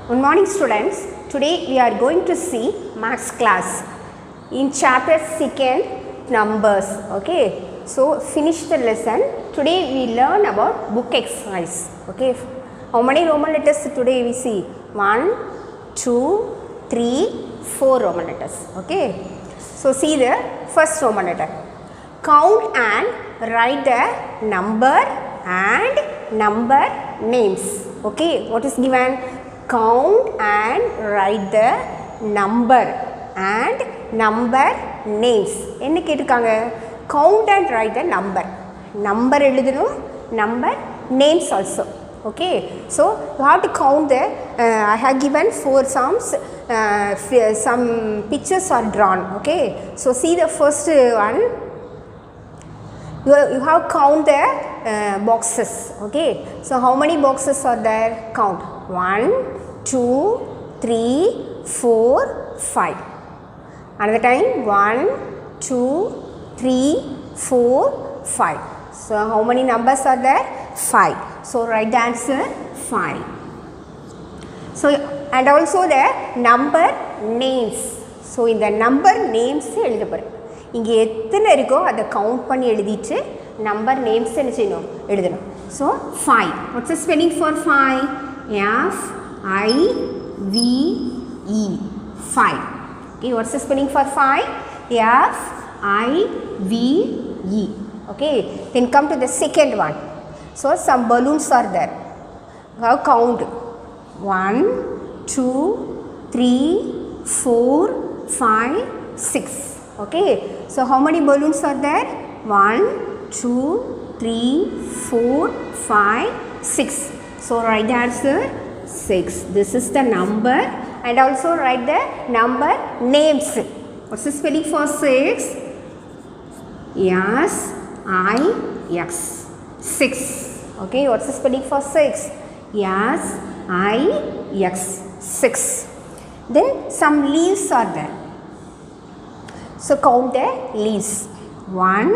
Good morning students. Today we are going to see maths class in chapter 2nd numbers. Okay. So finish the lesson. Today we learn about book exercise. Okay. How many Roman letters today we see? 1, 2, 3, 4 Roman letters. Okay. So see the first Roman letter. Count and write the number and number names. Okay. What is given? Count and write the number and number names. என்ன கேட்டிருக்காங்க? Count and write the number. Number எழுதணும், number names also. Okay. So you have to count the. I have given 4 sums. Some pictures are drawn. Okay. So see the first one. You have count the boxes. Okay. So how many boxes are there? Count. 1, 2, 3, 4, 5. Another time 1, 2, 3, 4, 5. So how many numbers are there? 5. So write the answer 5. So and also the number names. So in the number names எழுத போறேன். இங்க எத்தனை இருக்கோ அதை count பண்ணி எழுதிட்டு number names என்ன செய்யணும் எழுதணும். So 5. What's the spelling for 5? F-I-V-E 5. Okay, what's the spelling for 5? F-I-V-E. Okay, then come to the second one. So some balloons are there. Now count 1, 2, 3, 4, 5, 6. Okay, so how many balloons are there? 1, 2, 3, 4, 5, 6. So write the answer 6. This is the number and also write the number names. What's the spelling for 6? Yes, I-X. 6. Okay, what's the spelling for 6? Yes, I-X. 6. Then some leaves are there. So count the leaves. 1,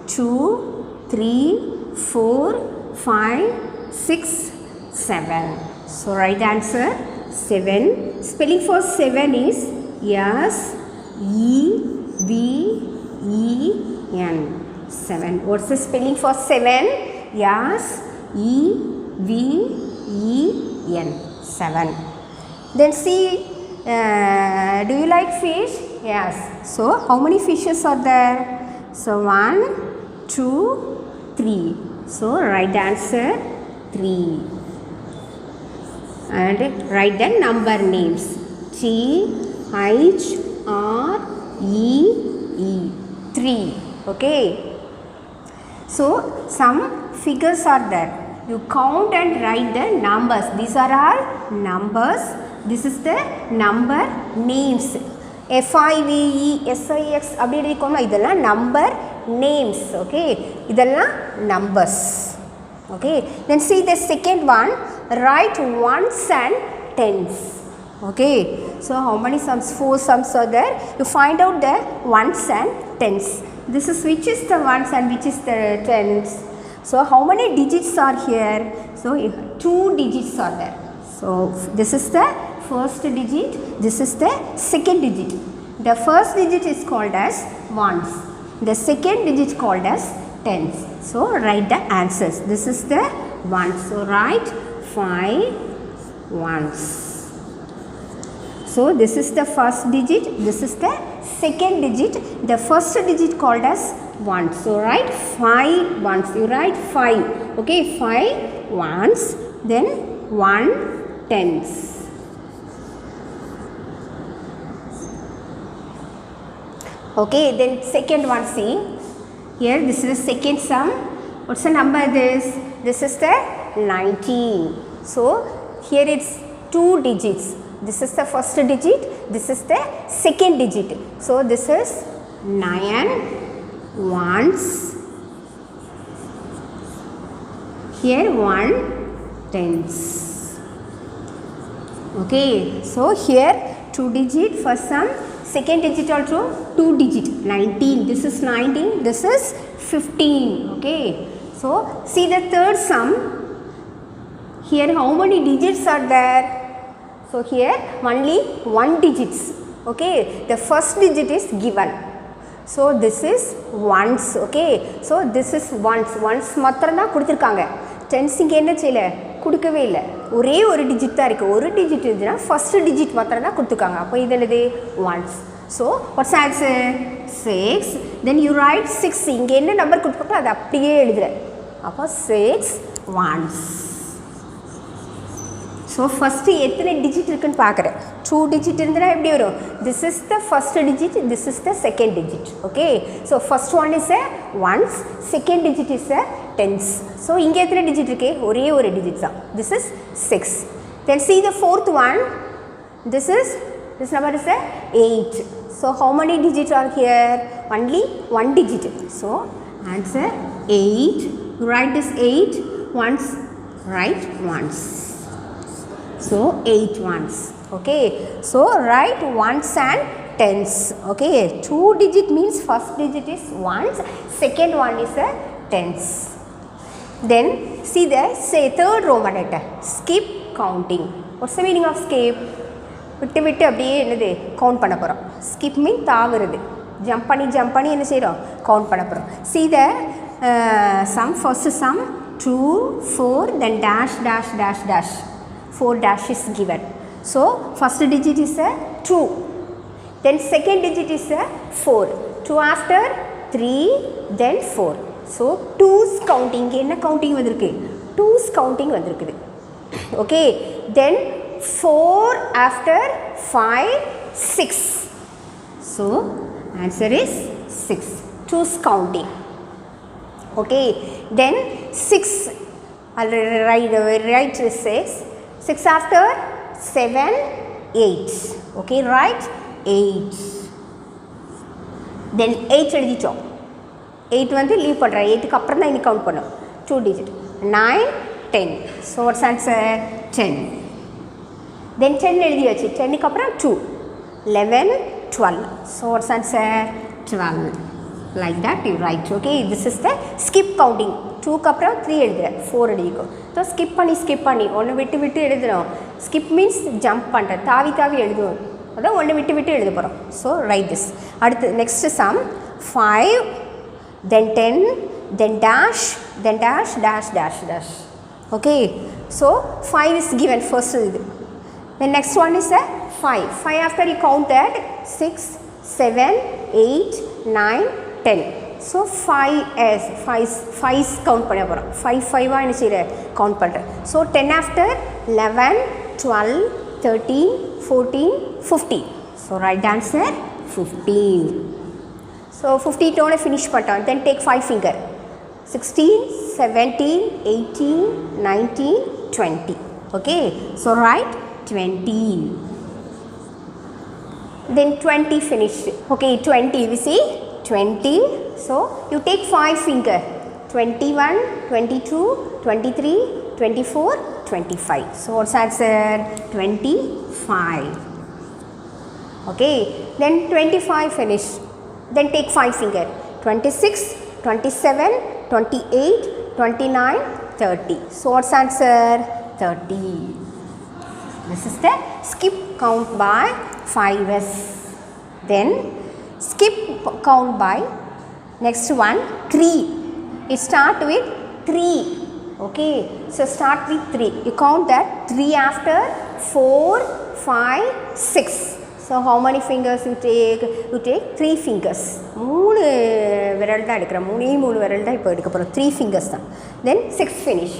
2, 3, 4, 5, 6, 7. So write the answer 7. Spelling for 7 is S-E-V-E-N. 7. What's the spelling for 7? S-E-V-E-N. 7. Then see, do you like fish? Yes. So how many fishes are there? So 1, 2, 3. So write the answer 3. And write the number names. T-H-R-E-E 3. Okay. So some figures are there. You count and write the numbers. These are all numbers. This is the number names. F-I-V-E, S-I-X அப்படி எழுதிக்கோங்க. இதெல்லாம் number names. Okay. இதெல்லாம் numbers. Okay. Then see the second one. Write ones and tens. Okay. So how many sums? 4 sums are there. You find out the ones and tens. This is which is the ones and which is the tens. So how many digits are here? So 2 digits are there. So this is the first digit. This is the second digit. The first digit is called as ones. The second digit called as tens. So write the answers. This is the ones. So write 5 ones. So this is the first digit. This is the second digit. The first digit called as 1. So write 5 ones. You write 5. Okay, 5 ones. Then 1 tens. Okay, then second one, see. Here this is the second sum. What's the number this? This is the 19. So here it's 2 digits. This is the first digit. This is the second digit. So this is 9 ones. Here 1 tens. Okay. So here 2 digit first sum. Second digit also 2 digit. 19. This is 19. This is 15. Okay. So see the third sum. Here how many digits are there? So here only one digits. Okay, the first digit is given. So this is ones. Okay, so this is ones. Ones மாத்திரம் தான் கொடுத்திருக்காங்க. Tens இங்க என்ன செய்யல, கொடுக்கவே இல்லை. ஒரே ஒரு digit தான் இருக்கு. ஒரு digit இருந்துனா first digit மாத்திரம் தான் கொடுத்திருக்காங்க. அப்போ இது என்னது ones. So what's the answer? 6. Then you write 6. இங்க என்ன நம்பர் கொடுத்திருக்காங்க அது அப்படியே எழுதுற. அப்போ 6 ones. So first எத்தனை digit இருக்குன்னு பார்க்குறேன். 2 digit இருந்தனா எப்படி வரும்? This is the first digit, this is the second digit. Okay, so first one is a ones, second digit is a tens. So இங்கே எத்தனை digit இருக்கு? ஒரே ஒரு digit தான். This is 6. Then see the fourth one. This number is a 8. So how many digits are here? Only one digit. So answer 8. You write this 8 once, write once. So 8 ones. Okay, so write ones and tens. Okay, 2 digit means first digit is ones, second one is a tens. Then see the third Roman letter, skip counting. What's the meaning of skip? விட்டு விட்டு அப்படியே என்னது count பண்ண போகிறோம். Skip மீன் தாவுறது, jump பண்ணி என்ன செய்கிறோம், count பண்ண போகிறோம். see the sum, first sum 2 4 then dash dash dash dash 4 dash is given. So first digit is a 2, then second digit is a 4, 2 after 3 then 4. So 2's counting, என்ன counting வந்திருக்கு, 2's counting வந்திருக்குது. Okay, then 4 after 5 6. So answer is 6, 2's counting. Okay, then 6, I'll write 6 after 7 8. Okay, write 8. Then 8 எழுதிட்டோம். 8 வந்து leave பண்ணுறேன், 8க்கு அப்புறம் தான் இனி count பண்ணும், 2 digit 9 10. So what's answer? 10. Then 10 எழுதியாச்சு, 10க்கு அப்புறம் 2 11 12. So what's answer? 12. Like that you write. Okay, this is the skip counting. 2க்கு அப்புறம் 3 எழுதுற, 4 எழுதிக்கோ. ஸோ ஸ்கிப் பண்ணி ஒன்று விட்டு எழுதுகிறோம். ஸ்கிப் மீன்ஸ் ஜம்ப் பண்ணுற, தாவி எழுதுவோம், அதான் ஒன்று விட்டு எழுத போகிறோம். So right this. அடுத்து next sum 5 then 10 then dash dash dash dash. Okay, so 5 is given first இது. Then next one is a 5 after you count that 6 7 8 9 10. So 5 count பண்ண போகிறோம், 5 என்ன செய்கிற கவுண்ட் பண்ணுறேன். So 10 after 11 12 13 14 15. So right answer 15. So 15 finish பண்ணிட்டோம். Then take 5 finger 16 17 18 19 20. Okay, so write 20. Then 20 finish. Okay, 20 we see 20. So you take 5 finger 21 22 23 24 25. So what's answer? 25. Okay, then 25 finish. Then take 5 finger 26 27 28 29 30. So what's answer? 30. This is the skip count by 5s. Then skip count by next one 3. It start with 3. Okay, so start with 3. You count that 3 after 4 5 6. So how many fingers you take? You take 3 fingers. 3 விரல் தான் எடுக்கிறேன், 3 விரல் தான் இப்போ எடுக்க போகிறோம், 3 fingers தான். Then 6 finish.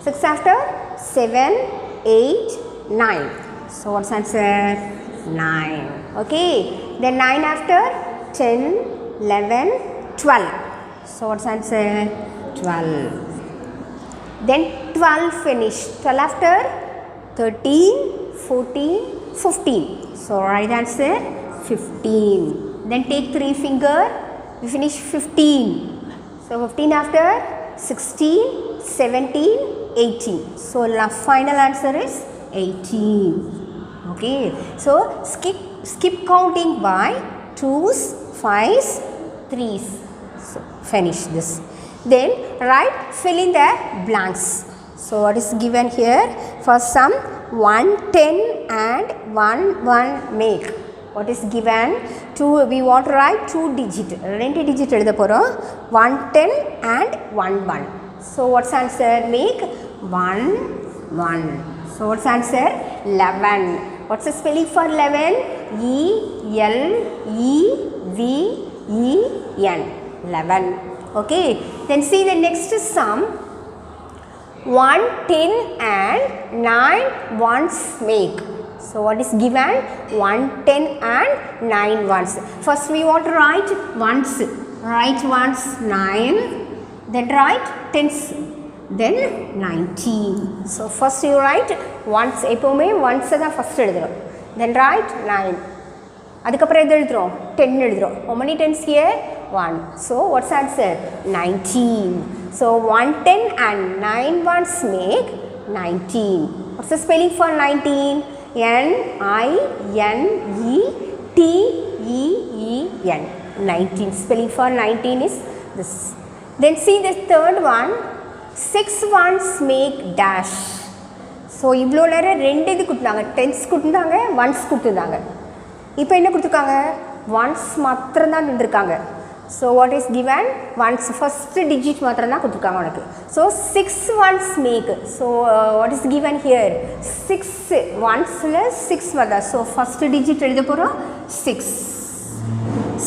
6 after 7 8 9. So what's answer? 9. Okay, then 9 after 10 11 12. So what's answer? 12. Then 12 finish. 12 after 13 14 15. So right answer 15. Then take 3 finger, we finish 15. So 15 after 16 17 18. So final answer is 18. Okay, so skip counting by 2s 5s 3s. So finish this. Then write, fill in the blanks. So what is given here? First sum 110 and 11 make. What is given? We want to write 2 digit. 2 digit எழுத போறோம். 110 and 11. So what's answer? Make 1 1. So what's answer? 11. What's the spelling for 11? E-L-E-V-E-N. 11. Okay. Then see the next sum. 110 and 9 ones make. So what is given? 110 and 9 ones. First we want to write ones. Write ones 9. Then write tens. Then 19. So first you write ones. எப்போமே ones தான் first எழுதுறோம். Then write 9. அதுக்கப்புறம் எது எழுதுறோம்? 10 எழுதுறோம். How many tens here? 1. So what's answer? 19. So 110 and 9 ones make 19. What's the spelling for 19? N-I-N-E-T-E-E-N. 19. Spelling for 19 is this. Then see the third one. 6 ones make dash. So இவ்வளோ நேரம் 2 இது கொடுத்தாங்க. tens கொடுத்தாங்க, ones கொடுத்தாங்க. இப்போ என்ன கொடுத்துருக்காங்க? ones மாத்திரம் தான் இருந்திருக்காங்க. So what is given? Ones first digit மாத்திரம் தான் கொடுத்துருக்காங்க உனக்கு. So 6 ones make. So what is given here? 6 onesல 6 வருதா? So first digit எழுத போகிறோம் 6.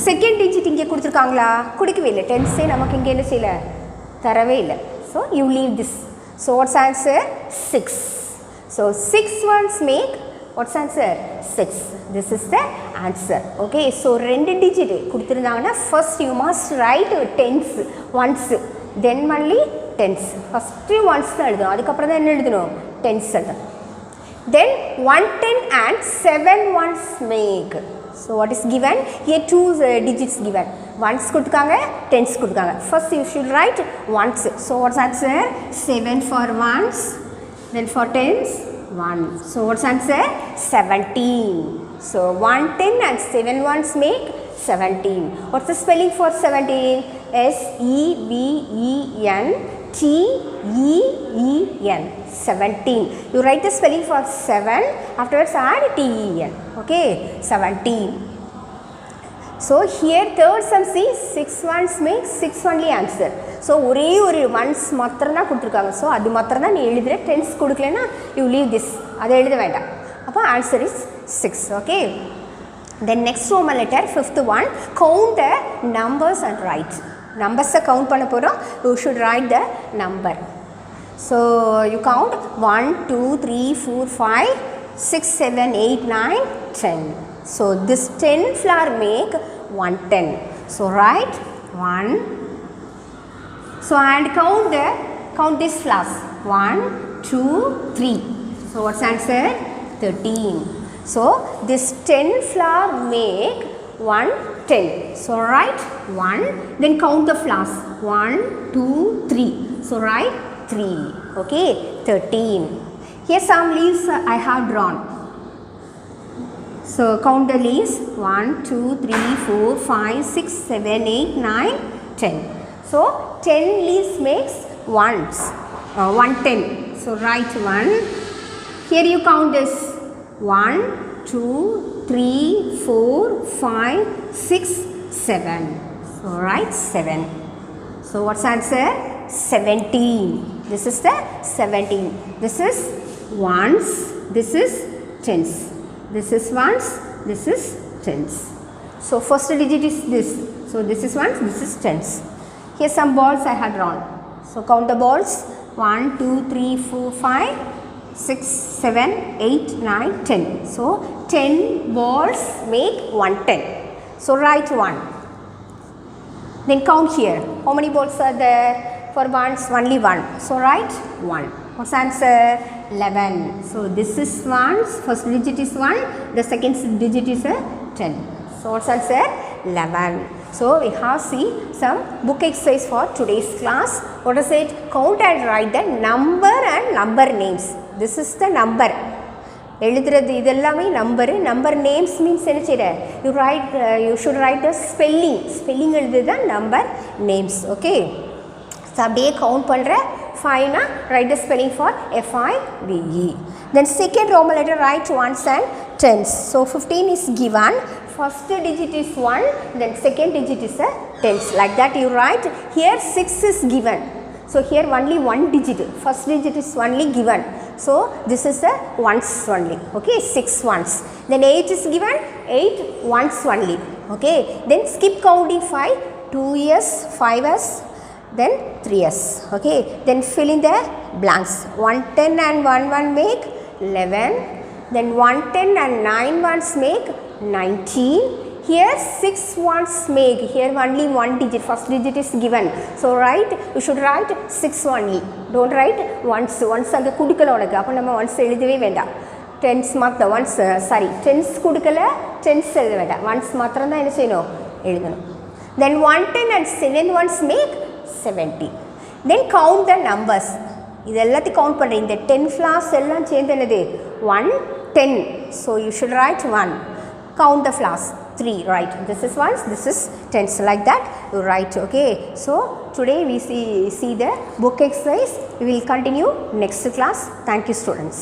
second digit இங்கே கொடுத்துருக்காங்களா? கொடுக்கவே இல்லை. டென்ஸே நமக்கு இங்கே என்ன செய்யலை? தரவே இல்லை. So you leave this. So what's answer? 6. So 6 ones make. What's answer? 6. This is the answer. Okay. So 2 digit கொடுத்துருந்தாங்கன்னா first you must write tens ones. Then only tens. First ones தான் எழுதணும். அதுக்கப்புறம் தான் என்ன எழுதணும்? tens எழுதணும். Then 110 and 7 ones make. So what is given? Here 2 digits given. Ones கொடுத்துக்காங்க, tens கொடுத்துக்காங்க. First you should write ones. So what's answer? 7 for ones. Then for tens 1. So what's answer? 17. So 110 and 7 ones make 17. What's the spelling for 17? S-E-V-E-N-T-E-E-N. 17. You write the spelling for 7. Afterwards add T-E-N. Okay. 17. So here third sum see 6 ones make 6 only answer. So ஒரே ஒரு ones மாத்திரம் தான் கொடுத்துருக்காங்க. So அது மாத்திரம் தான் நீ எழுதுகிற. டென்ஸ் கொடுக்கலன்னா யூ லீவ் திஸ். அதை எழுத வேண்டாம். அப்போ answer is 6. Okay. Then next Roman letter 5th one. Count the numbers and write. நம்பர்ஸை கவுண்ட் பண்ண போகிறோம். You should right the number. So you count 1 2 3 4 5 6 7 8 9 10. So this 10 flower make 110. So write 1. So and count these flowers. 1 2 3. So what's answer? 13. So this 10 flower make 110. So write 1. Then count the flowers. 1 2 3. So write 3. Okay. 13. Here some leaves I have drawn. So count the leaves. 1 2 3 4 5 6 7 8 9 10. So 10 leaves makes 110. So write 1. Here you count this. 1 2 3 4 5 6 7. So write 7. So what's answer? 17. This is the 17. This is ones. This is tens. This is ones, this is tens. So first digit is this. So this is ones, this is tens. Here some balls I have drawn. So count the balls. 1 2 3 4 5 6 7 8 9 10. So 10 balls make 110. So write 1. Then count here. How many balls are there? For ones only 1. So write 1. What's answer? 11. So this is ones. First digit is 1. The second digit is 10. So what's answer? 11. So we have see some book exercise for today's class. What is it? Count and write the number and number names. This is the number. எழுதுறது இதெல்லாமே number. Number names means என்ன செய்கிற? You should right the spelling. Spelling எழுதுறது தான் number names. Okay. So அப்படியே count பண்ணுற 5 na, write the spelling for FIVE. Then second Roman letter, write ones and tens. So 15 is given, first digit is 1, then second digit is a tens. Like that you write. Here 6 is given. So here only one digit, first digit is only given. So this is a ones only. Okay, 6 ones. Then 8 is given, 8 ones only. Okay, then skip counting 5, 2 years, 5 years, then 3 years. Okay, then fill in the blanks. 110 and 1 1 make 11. Then 110 and 9 ones make 19. Here 6 ones make, here only one digit, first digit is given. So write, you should write 6 only. Don't write ones. Ones அங்கே குடுக்கல உனக்கு, அப்போ நம்ம once எழுதவே வேண்டாம். Tense மாத்திரம் once sorry tense கொடுக்கல, tense எழுத வேண்டாம், ஒன்ஸ் மாத்திரம் தான் என்ன செய்யணும், எழுதணும். Then 110 and 7 ones make 70. Then count the numbers. இது எல்லாத்தையும் கவுண்ட் பண்ணுறேன். இந்த 10 flowers எல்லாம் சேர்ந்து என்னது 110. So you should write 1. Count the flowers. 3, right? This is ones, this is tens. Like that you write. Okay, so today we see the book exercise. We will continue next class. Thank you, students.